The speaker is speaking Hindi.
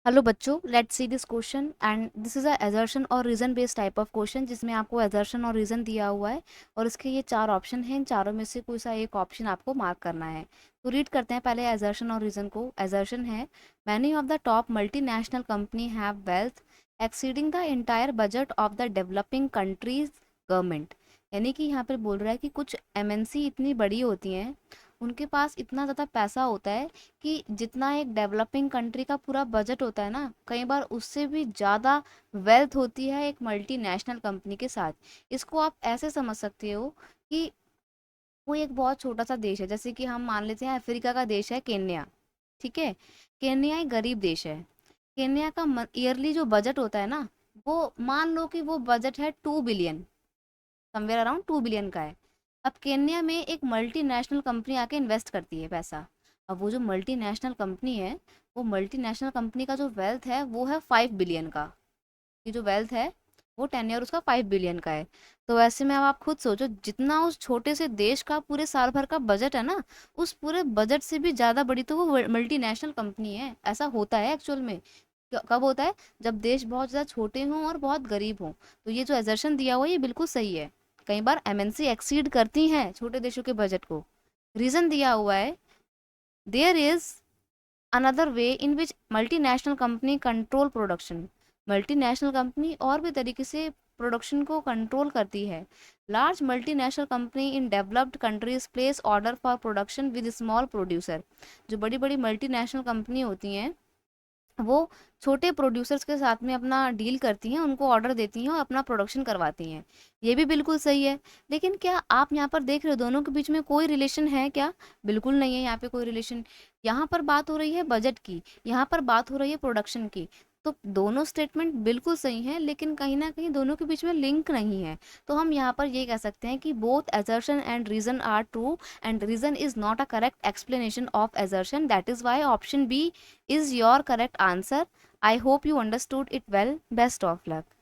हेलो बच्चों, let's see this question and this is a assertion और reason based type of question जिसमें आपको assertion और रीजन दिया हुआ है और इसके ये चार ऑप्शन हैं। इन चारों में से कोई सा एक ऑप्शन आपको मार्क करना है। तो रीड करते हैं पहले assertion और रीजन को। assertion है many of the top multinational company have wealth exceeding the entire budget of the developing countries government. यानी कि यहाँ पर बोल रहा है कि कुछ एमएनसी इतनी बड़ी होती हैं, उनके पास इतना ज़्यादा पैसा होता है कि जितना एक डेवलपिंग कंट्री का पूरा बजट होता है ना, कई बार उससे भी ज़्यादा वेल्थ होती है एक मल्टीनेशनल कंपनी के साथ। इसको आप ऐसे समझ सकते हो कि कोई एक बहुत छोटा सा देश है, जैसे कि हम मान लेते हैं अफ्रीका का देश है केन्या। ठीक है, केन्या एक गरीब देश है। केन्या का ईयरली जो बजट होता है ना, वो मान लो कि वो बजट है 2 बिलियन, समवेयर अराउंड 2 बिलियन का है। अब केन्या में एक मल्टीनेशनल कंपनी आके इन्वेस्ट करती है पैसा। अब वो जो मल्टीनेशनल कंपनी है, वो मल्टीनेशनल कंपनी का जो वेल्थ है वो है 5 बिलियन का। ये जो वेल्थ है वो टेन्योर उसका 5 बिलियन का है। तो वैसे में अब आप खुद सोचो, जितना उस छोटे से देश का पूरे साल भर का बजट है ना, उस पूरे बजट से भी ज्यादा बड़ी तो वो मल्टीनेशनल कंपनी है। ऐसा होता है एक्चुअल में। कब होता है? जब देश बहुत ज्यादा छोटे हों और बहुत गरीब हों। तो ये जो एजर्शन दिया हुआ है ये बिल्कुल सही है। कई बार एमएनसी एक्सीड करती हैं छोटे देशों के बजट को। रीजन दिया हुआ है, there is another way in which multinational company control production. Multinational company और भी तरीके से प्रोडक्शन को कंट्रोल करती है। Large multinational company in developed countries place order for production with small producer. जो बड़ी बड़ी मल्टीनेशनल कंपनी होती हैं, वो छोटे प्रोड्यूसर्स के साथ में अपना डील करती हैं, उनको ऑर्डर देती हैं और अपना प्रोडक्शन करवाती हैं। ये भी बिल्कुल सही है। लेकिन क्या आप यहाँ पर देख रहे हो दोनों के बीच में कोई रिलेशन है क्या? बिल्कुल नहीं है यहाँ पे कोई रिलेशन। यहाँ पर बात हो रही है बजट की, यहाँ पर बात हो रही है प्रोडक्शन की। तो दोनों स्टेटमेंट बिल्कुल सही हैं, लेकिन कहीं ना कहीं दोनों के बीच में लिंक नहीं है। तो हम यहाँ पर ये कह सकते हैं कि both assertion and reason are true and reason is not a correct explanation of assertion. That is why option B is your correct answer. I hope you understood it well. Best of luck.